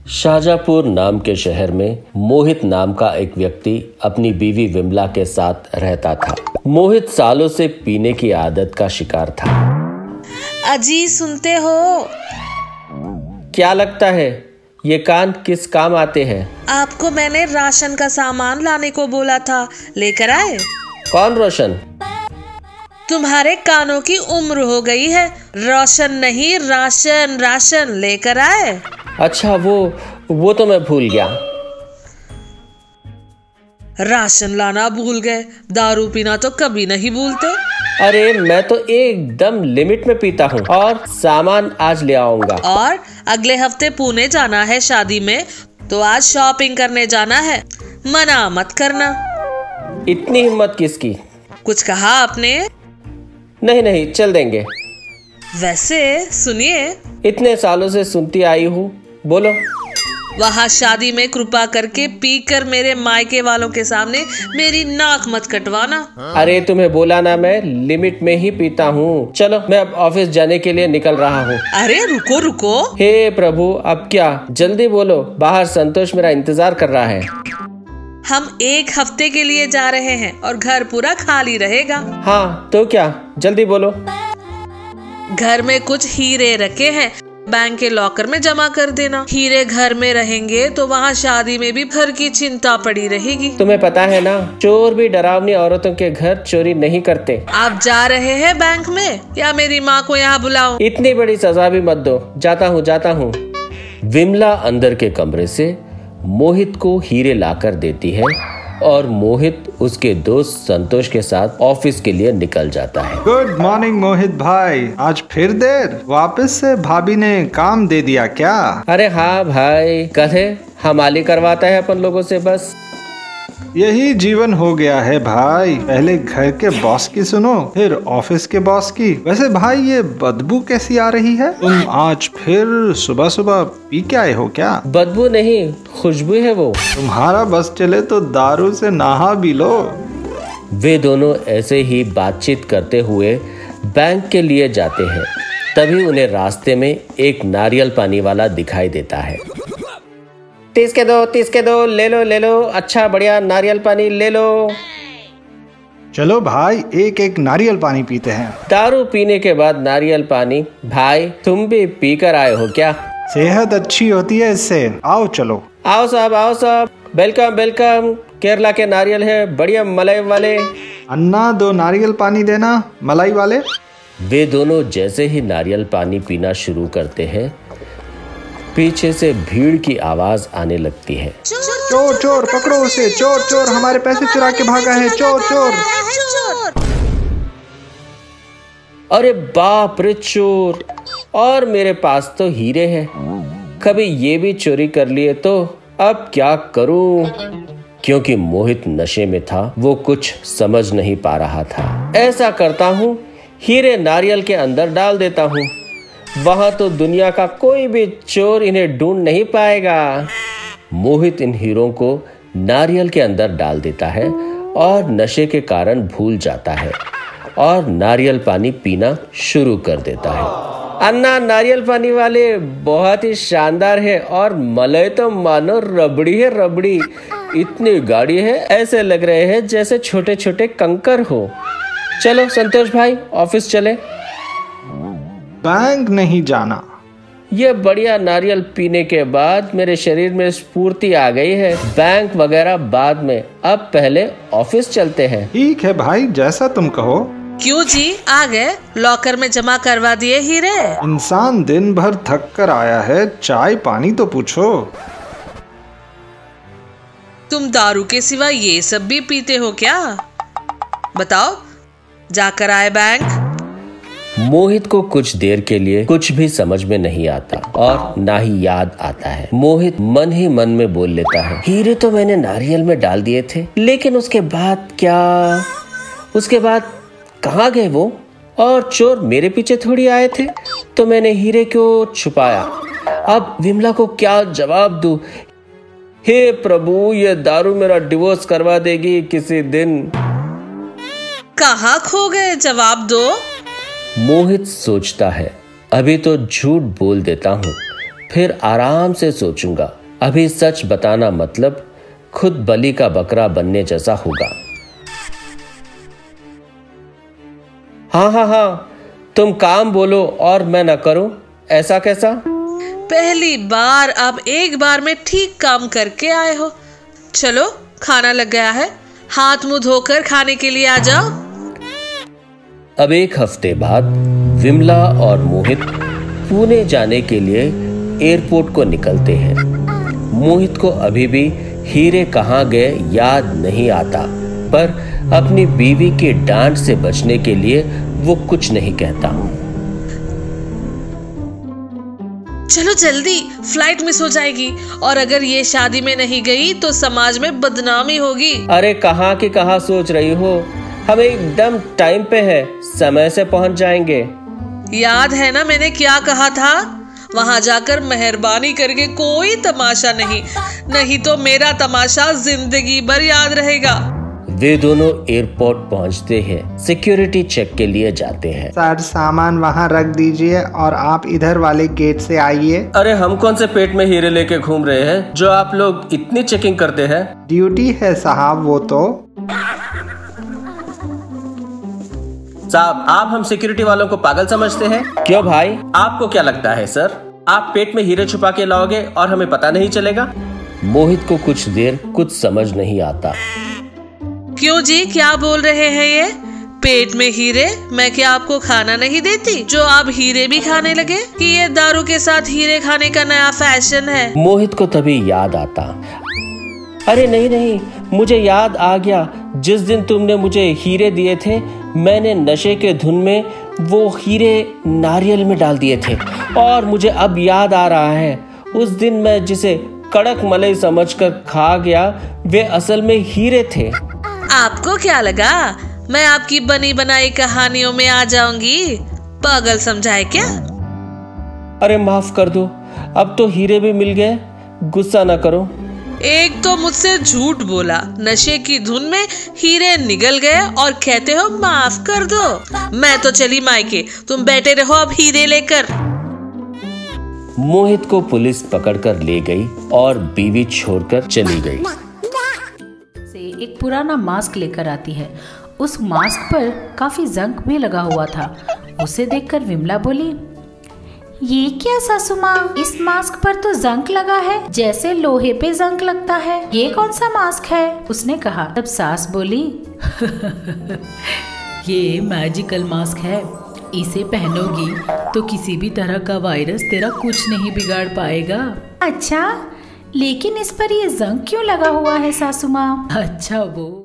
शाहजहांपुर नाम के शहर में मोहित नाम का एक व्यक्ति अपनी बीवी विमला के साथ रहता था। मोहित सालों से पीने की आदत का शिकार था। अजी सुनते हो? क्या लगता है ये कान किस काम आते हैं? आपको मैंने राशन का सामान लाने को बोला था, लेकर आए? कौन रोशन? तुम्हारे कानों की उम्र हो गई है, रोशन नहीं राशन, राशन लेकर आए। अच्छा वो तो मैं भूल गया। राशन लाना भूल गए, दारू पीना तो कभी नहीं भूलते। अरे मैं तो एकदम लिमिट में पीता हूँ और सामान आज ले आऊंगा। और अगले हफ्ते पुणे जाना है शादी में, तो आज शॉपिंग करने जाना है, मना मत करना। इतनी हिम्मत किसकी? कुछ कहा आपने? नहीं चल देंगे। वैसे सुनिए, इतने सालों से सुनती आई हूँ, बोलो। वहाँ शादी में कृपा करके पीकर मेरे मायके वालों के सामने मेरी नाक मत कटवाना। अरे तुम्हें बोला ना, मैं लिमिट में ही पीता हूँ। चलो मैं अब ऑफिस जाने के लिए निकल रहा हूँ। अरे रुको। हे प्रभु, अब क्या? जल्दी बोलो, बाहर संतोष मेरा इंतजार कर रहा है। हम 1 हफ्ते के लिए जा रहे हैं और घर पूरा खाली रहेगा। हाँ तो क्या, जल्दी बोलो। घर में कुछ हीरे रखे हैं, बैंक के लॉकर में जमा कर देना। हीरे घर में रहेंगे तो वहाँ शादी में भी फर की चिंता पड़ी रहेगी। तुम्हें पता है ना, चोर भी डरावनी औरतों के घर चोरी नहीं करते। आप जा रहे हैं बैंक में, या मेरी माँ को यहाँ बुलाऊं? इतनी बड़ी सजा भी मत दो, जाता हूँ। विमला अंदर के कमरे से मोहित को हीरे लाकर देती है और मोहित उसके दोस्त संतोष के साथ ऑफिस के लिए निकल जाता है। गुड मॉर्निंग मोहित भाई, आज फिर देर? वापस से भाभी ने काम दे दिया क्या? अरे हाँ भाई, कहे हमाली करवाता है अपन लोगों से बस। यही जीवन हो गया है भाई, पहले घर के बॉस की सुनो, फिर ऑफिस के बॉस की। वैसे भाई ये बदबू कैसी आ रही है? तुम आज फिर सुबह सुबह पी के आए हो क्या? बदबू नहीं, खुशबू है वो। तुम्हारा बस चले तो दारू से नहा भी लो। वे दोनों ऐसे ही बातचीत करते हुए बैंक के लिए जाते हैं। तभी उन्हें रास्ते में एक नारियल पानी वाला दिखाई देता है। 30 के दो, ले लो, अच्छा बढ़िया नारियल पानी ले लो। चलो भाई, एक नारियल पानी पीते हैं। दारू पीने के बाद नारियल पानी? भाई तुम भी पी कर आए हो क्या? सेहत अच्छी होती है इससे। आओ चलो। आओ साहब, वेलकम। केरला के नारियल है, बढ़िया मलाई वाले। अन्ना 2 नारियल पानी देना, मलाई वाले। वे दोनों जैसे ही नारियल पानी पीना शुरू करते हैं, पीछे से भीड़ की आवाज आने लगती है। चोर पकड़ो उसे, चोर हमारे पैसे चुरा के भागा है, चोर। अरे बाप रे, चोर! और मेरे पास तो हीरे हैं, कभी ये भी चोरी कर लिए तो अब क्या करूं? क्योंकि मोहित नशे में था, वो कुछ समझ नहीं पा रहा था। ऐसा करता हूँ, हीरे नारियल के अंदर डाल देता हूँ, वहां तो दुनिया का कोई भी चोर इन्हें ढूंढ नहीं पाएगा। मोहित इन हीरों को नारियल के अंदर डाल देता है और नशे के कारण भूल जाता है और नारियल पानी पीना शुरू कर देता है। अन्ना नारियल पानी वाले बहुत ही शानदार है और मलाई तो मानो रबड़ी है, रबड़ी। इतनी गाढ़ी है, ऐसे लग रहे हैं जैसे छोटे छोटे कंकर हो। चलो संतोष भाई, ऑफिस चले। बैंक नहीं जाना। ये बढ़िया नारियल पीने के बाद मेरे शरीर में स्फूर्ति आ गई है। बैंक वगैरह बाद में, अब पहले ऑफिस चलते हैं। ठीक है भाई, जैसा तुम कहो। क्यों जी, आ गए? लॉकर में जमा करवा दिए हीरे? इंसान दिन भर थक कर आया है, चाय पानी तो पूछो। तुम दारू के सिवा ये सब भी पीते हो क्या? बताओ, जाकर आए बैंक? मोहित को कुछ देर के लिए कुछ भी समझ में नहीं आता और ना ही याद आता है। मोहित मन ही मन में बोल लेता है, हीरे तो मैंने नारियल में डाल दिए थे, लेकिन उसके बाद क्या? उसके बाद कहाँ गए वो? और चोर मेरे पीछे थोड़ी आए थे, तो मैंने हीरे क्यों छुपाया? अब विमला को क्या जवाब दूं? हे प्रभु, ये दारू मेरा डिवोर्स करवा देगी किसी दिन। कहाँ खो गए, जवाब दो। मोहित सोचता है, अभी तो झूठ बोल देता हूँ, फिर आराम से सोचूंगा। अभी सच बताना मतलब खुद बलि का बकरा बनने जैसा होगा। हाँ, तुम काम बोलो और मैं न करूं, ऐसा कैसा? पहली बार आप एक बार में ठीक काम करके आए हो। चलो खाना लग गया है, हाथ मुंह धोकर खाने के लिए आ जाओ। अब एक हफ्ते बाद विमला और मोहित पुणे जाने के लिए एयरपोर्ट को निकलते हैं। मोहित को अभी भी हीरे कहाँ गए याद नहीं आता, पर अपनी बीवी की डांट से बचने के लिए वो कुछ नहीं कहता। चलो जल्दी, फ्लाइट मिस हो जाएगी और अगर ये शादी में नहीं गई तो समाज में बदनामी होगी। अरे कहाँ की कहाँ सोच रही हो, हम एकदम टाइम पे है, समय से पहुंच जाएंगे। याद है ना मैंने क्या कहा था? वहां जाकर मेहरबानी करके कोई तमाशा नहीं तो मेरा तमाशा जिंदगी भर याद रहेगा। वे दोनों एयरपोर्ट पहुंचते हैं, सिक्योरिटी चेक के लिए जाते हैं। सर सामान वहाँ रख दीजिए और आप इधर वाले गेट से आइए। अरे हम कौन से पेट में हीरे लेके घूम रहे हैं जो आप लोग इतनी चेकिंग करते हैं? ड्यूटी है साहब वो तो। साहब आप हम सिक्योरिटी वालों को पागल समझते हैं? क्यों भाई, आपको क्या लगता है सर, आप पेट में हीरे छुपा के लाओगे और हमें पता नहीं चलेगा? मोहित को कुछ देर कुछ समझ नहीं आता। क्यों जी, क्या बोल रहे हैं ये? पेट में हीरे? मैं क्या आपको खाना नहीं देती जो आप हीरे भी खाने लगे? कि ये दारू के साथ हीरे खाने का नया फैशन है? मोहित को तभी याद आता, अरे नहीं, मुझे याद आ गया, जिस दिन तुमने मुझे हीरे दिए थे मैंने नशे के धुन में वो हीरे नारियल में डाल दिए थे और मुझे अब याद आ रहा है, उस दिन मैं जिसे कड़क मलाई समझकर खा गया वे असल में हीरे थे। आपको क्या लगा मैं आपकी बनी बनाई कहानियों में आ जाऊंगी? पागल समझाए क्या? अरे माफ कर दो, अब तो हीरे भी मिल गए, गुस्सा ना करो। एक तो मुझसे झूठ बोला, नशे की धुन में हीरे निगल गए और कहते हो माफ कर दो। मैं तो चली मायके, तुम बैठे रहो अब हीरे लेकर। मोहित को पुलिस पकड़कर ले गई और बीवी छोड़कर चली गई। से एक पुराना मास्क लेकर आती है। उस मास्क पर काफी जंग भी लगा हुआ था। उसे देखकर विमला बोली, ये क्या सासू माँ, इस मास्क पर तो जंग लगा है जैसे लोहे पे जंग लगता है, ये कौन सा मास्क है? उसने कहा। तब सास बोली, ये मैजिकल मास्क है, इसे पहनोगी तो किसी भी तरह का वायरस तेरा कुछ नहीं बिगाड़ पाएगा। अच्छा, लेकिन इस पर ये जंग क्यों लगा हुआ है सासू माँ? अच्छा वो